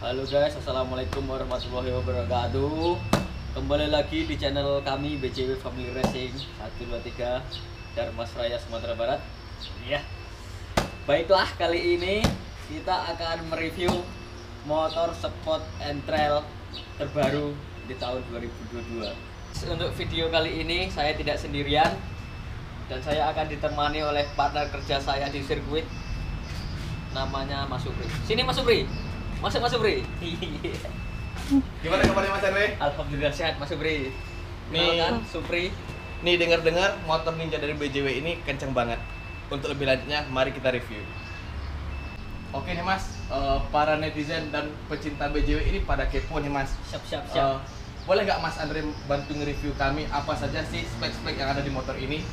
Halo guys, assalamualaikum warahmatullahi wabarakatuh. Kembali lagi di channel kami BCW Family Racing 123 Darmas Raya Sumatera Barat. Ya, baiklah, kali ini kita akan mereview motor sport and trail terbaru di tahun 2022. Untuk video kali ini saya tidak sendirian dan saya akan ditemani oleh partner kerja saya di sirkuit, namanya Mas Supri. Sini Mas Supri. Masuk Mas Supri. Gimana kabarnya Mas Andre? Alhamdulillah sehat Mas Supri. Nih, Kenalkan, Supri. Nih dengar-dengar motor Ninja dari BJW ini kenceng banget. Untuk lebih lanjutnya, mari kita review. Oke nih Mas, para netizen dan pecinta BJW ini pada kepo nih Mas. Siap. Boleh nggak Mas Andre bantu nge-review kami apa saja sih spek-spek yang ada di motor ini?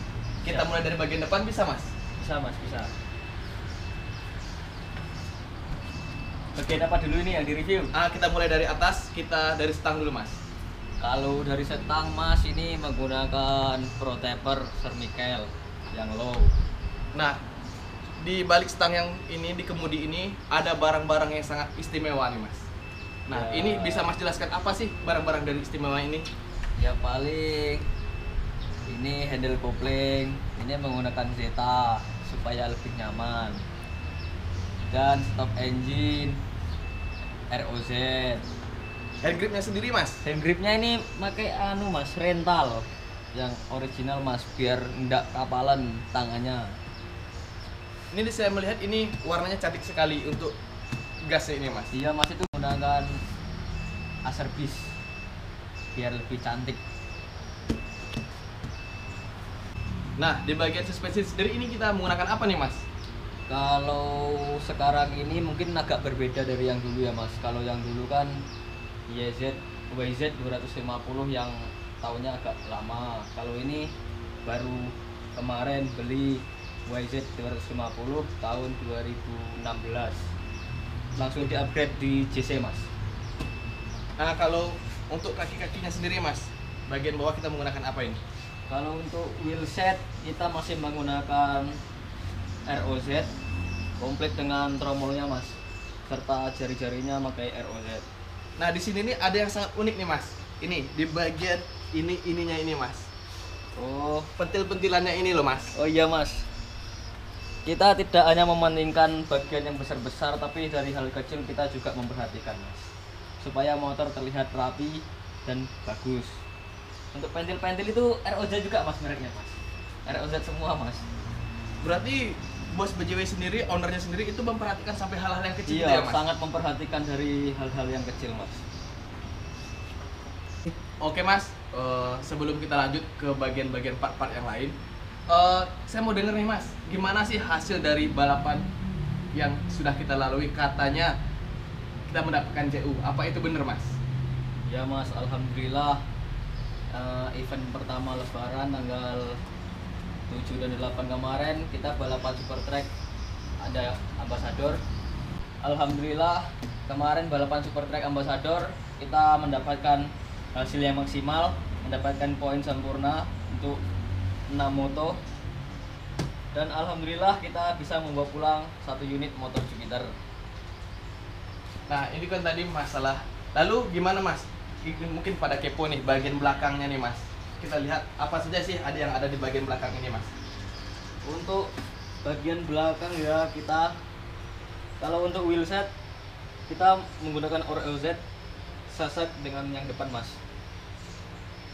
Kita Siap. mulai dari bagian depan bisa Mas? Bisa Mas, bisa. Bagian apa dulu ini yang direview? Kita mulai dari atas, kita dari stang dulu Mas. Kalau dari setang Mas ini menggunakan Pro Taper Sermikel yang low. Nah, di balik stang yang ini, di kemudi ini ada barang-barang yang sangat istimewa nih Mas. Nah, Ya. ini bisa Mas jelaskan apa sih barang-barang dari istimewa ini? Ya paling ini handle kopling, ini menggunakan Zeta supaya lebih nyaman. Dan stop engine ROZ. Hand gripnya sendiri Mas. Hand gripnya ini pakai Mas, rental yang original Mas, biar enggak kapalan tangannya. Ini saya melihat ini warnanya cantik sekali untuk gasnya ini Mas. Iya Mas, itu menggunakan Acerbis biar lebih cantik. Nah, di bagian suspensi sendiri ini kita menggunakan apa nih Mas? Kalau sekarang ini mungkin agak berbeda dari yang dulu ya Mas. Kalau yang dulu kan YZ 250 yang tahunnya agak lama. Kalau ini baru kemarin beli YZ 250 tahun 2016. Langsung di-upgrade di JC Mas. Nah, kalau untuk kaki-kakinya sendiri Mas, bagian bawah kita menggunakan apa ini? Kalau untuk wheelset kita masih menggunakan ROZ komplit dengan tromolnya Mas, serta jari-jarinya pakai ROZ. Nah, di sini nih ada yang sangat unik nih Mas. Ini di bagian ininya ini Mas. Oh, Pentil-pentilannya ini loh Mas. oh iya Mas. Kita tidak hanya mementingkan bagian yang besar-besar, tapi dari hal kecil kita juga memperhatikan Mas, supaya motor terlihat rapi dan bagus. Untuk pentil-pentil itu ROZ juga Mas mereknya Mas. ROZ semua Mas. Berarti bos BJW sendiri, ownernya sendiri itu memperhatikan sampai hal-hal yang kecil gitu Iya, ya Mas? sangat memperhatikan dari hal-hal yang kecil Mas. Oke Mas, sebelum kita lanjut ke bagian-bagian part-part yang lain, saya mau denger nih Mas, gimana sih hasil dari balapan yang sudah kita lalui? Katanya kita mendapatkan JU, apa itu bener Mas? Ya Mas, alhamdulillah event pertama Lebaran tanggal 7 dan 8 kemarin kita balapan super track ada Ambassador. Alhamdulillah kemarin balapan super track Ambassador kita mendapatkan hasil yang maksimal, mendapatkan poin sempurna untuk 6 moto, dan alhamdulillah kita bisa membawa pulang 1 unit motor Jupiter. Nah ini kan tadi masalah, lalu gimana Mas? Mungkin pada kepo nih bagian belakangnya nih Mas. Kita lihat apa saja sih ada yang ada di bagian belakang ini Mas. Untuk bagian belakang ya, kita kalau untuk wheelset kita menggunakan ROZ sesek dengan yang depan Mas.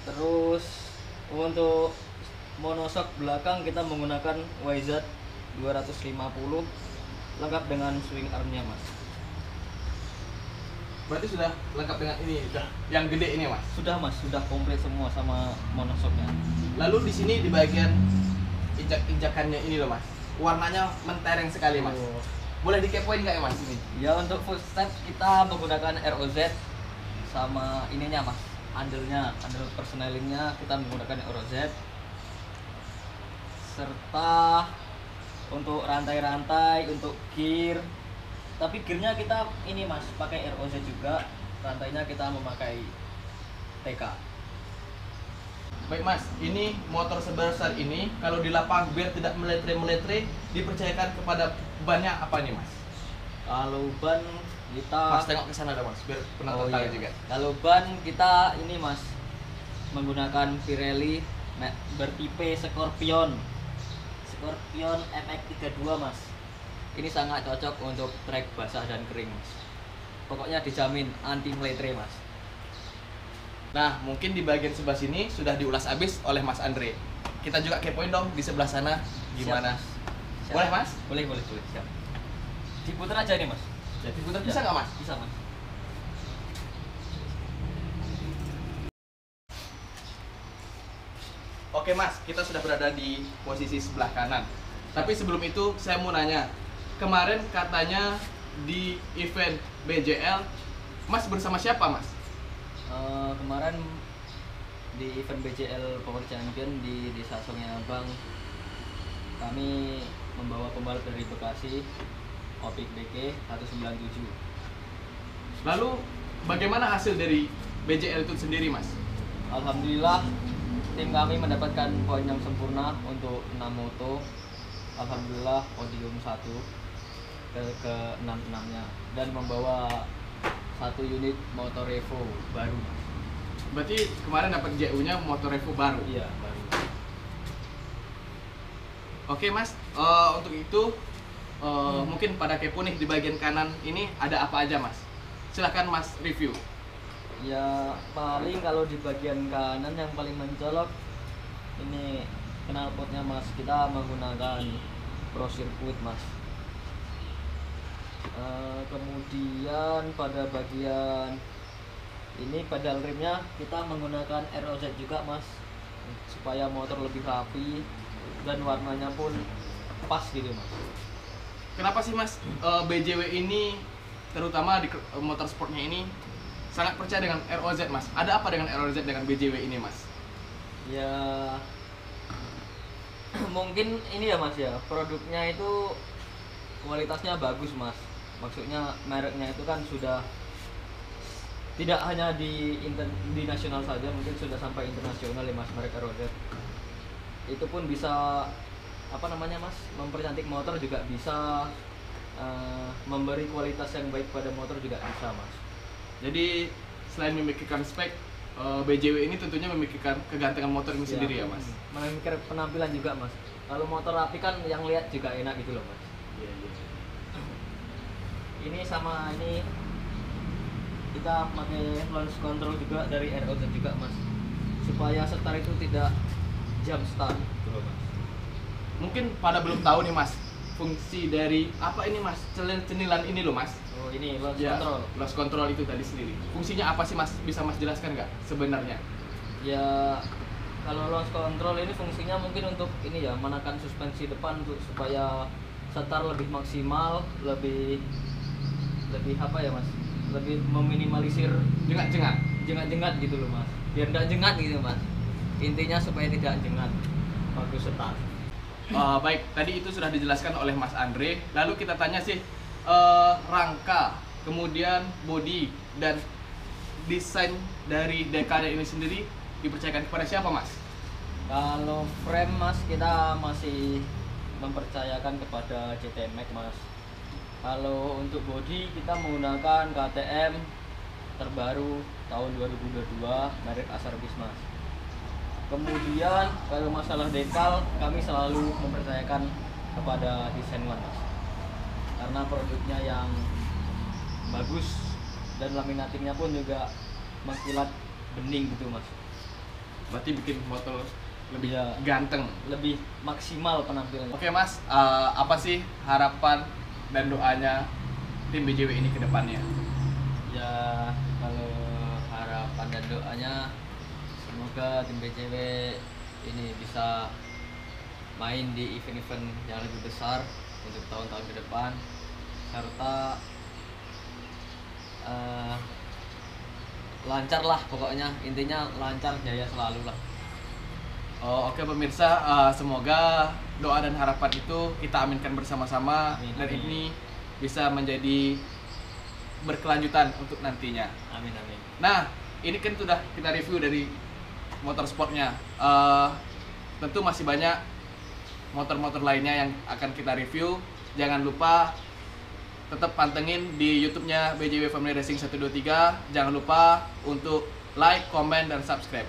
Terus untuk monoshock belakang kita menggunakan YZ 250 lengkap dengan swing armnya Mas. Berarti sudah lengkap dengan ini, sudah yang gede ini Mas. Sudah Mas, sudah komplit semua sama monoshocknya. Lalu di sini di bagian injak-injakannya ini loh Mas, warnanya mentereng sekali Mas. Oh. Boleh dikepoin nggak ya Mas ini? Ya, untuk full step kita menggunakan ROZ sama ininya Mas, handle persnelingnya kita menggunakan ROZ, serta untuk rantai-rantai, untuk gear, tapi gearnya kita ini Mas pakai ROZ juga, rantainya kita memakai TK. Baik Mas, ini motor sebesar ini kalau di lapang biar tidak meletre-meletre dipercayakan kepada bannya apa nih Mas? Kalau ban kita Mas tengok ke sana dah Mas, biar penonton tahu juga. Kalau ban kita ini Mas menggunakan Pirelli bertipe Scorpion MX32 Mas. Ini sangat cocok untuk trek basah dan kering Mas. Pokoknya dijamin anti meletre Mas. Nah, mungkin di bagian sebelah sini sudah diulas habis oleh Mas Andre. Kita juga kepoin dong di sebelah sana gimana. Siap. Boleh Mas? Boleh, siap. Diputar aja nih Mas. Jadi putar bisa nggak Mas? Bisa Mas. Oke Mas, kita sudah berada di posisi sebelah kanan. Tapi sebelum itu saya mau nanya, kemarin katanya di event BJL, Mas bersama siapa Mas? Kemarin di event BCL Power Champion di Desa Sungai Abang, kami membawa pembalap dari Bekasi, Opik BK 197. Lalu bagaimana hasil dari BJL itu sendiri Mas? Alhamdulillah tim kami mendapatkan poin yang sempurna untuk 6 moto. Alhamdulillah podium 1 ke 6-6-nya dan membawa 1 unit motor Evo baru Mas. Berarti kemarin dapat JU-nya motor Evo baru. Iya, baru. Oke Mas, untuk itu mungkin pada kepo nih di bagian kanan ini ada apa aja Mas? Silahkan Mas review. Ya paling kalau di bagian kanan yang paling mencolok ini knalpotnya Mas. Kita menggunakan Pro Circuit Mas. Kemudian pada bagian ini pedal remnya kita menggunakan ROZ juga Mas, supaya motor lebih rapi dan warnanya pun pas gitu Mas. Kenapa sih Mas BJW ini terutama di motorsportnya ini sangat percaya dengan ROZ Mas? Ada apa dengan ROZ dengan BJW ini Mas? Ya mungkin ini ya Mas ya, produknya itu kualitasnya bagus Mas. Maksudnya mereknya itu kan sudah tidak hanya di nasional saja, mungkin sudah sampai internasional ya Mas, merek ROZ. Itu pun bisa apa namanya Mas, mempercantik motor juga bisa, memberi kualitas yang baik pada motor juga bisa Mas. Jadi selain memikirkan spek, BJW ini tentunya memikirkan kegantengan motor ini sendiri ya Mas? Memikir penampilan juga Mas. Kalau motor rapi kan yang lihat juga enak gitu loh Mas. Iya, iya. Ini sama ini kita pakai launch control juga dari ROZ juga Mas, supaya start itu tidak jump start gitu loh Mas. Mungkin pada belum tahu nih Mas, fungsi dari apa ini Mas? Cenilan ini loh Mas. Oh ini launch Ya, control. launch control itu tadi sendiri. Fungsinya apa sih Mas? Bisa Mas jelaskan nggak sebenarnya? Ya kalau launch control ini fungsinya mungkin untuk ini ya, menekan suspensi depan untuk supaya start lebih maksimal, lebih apa ya Mas? Lebih meminimalisir jengat-jengat gitu loh Mas. Biar nggak jengat gitu Mas. Intinya supaya tidak jengat waktu start. Baik, tadi itu sudah dijelaskan oleh Mas Andre. Lalu kita tanya sih, rangka, kemudian body dan desain dari Dekade ini sendiri dipercayakan kepada siapa Mas? Kalau frame Mas, kita masih mempercayakan kepada JTMX Mas. Kalau untuk body kita menggunakan KTM terbaru tahun 2022 merek Asarbis Mas. Kemudian kalau masalah dekal kami selalu mempercayakan kepada desain One Mas. Karena produknya yang bagus dan laminatingnya pun juga mengkilat bening gitu Mas. Berarti bikin motor lebih Iya. ganteng. Lebih maksimal penampilannya. Oke Mas, apa sih harapan dan doanya tim BJW ini ke depannya? Ya kalau harapan dan doanya semoga tim BCW ini bisa main di event-event yang lebih besar untuk tahun-tahun ke depan, serta lancar lah, pokoknya intinya lancar, jaya selalu lah. Oke pemirsa, semoga doa dan harapan itu kita aminkan bersama-sama. Amin, dan amin. ini bisa menjadi berkelanjutan untuk nantinya. Amin amin. Nah, ini kan sudah kita review dari motorsportnya. Tentu masih banyak motor-motor lainnya yang akan kita review. Jangan lupa tetap pantengin di YouTube-nya BJW Family Racing 123. Jangan lupa untuk like, comment, dan subscribe.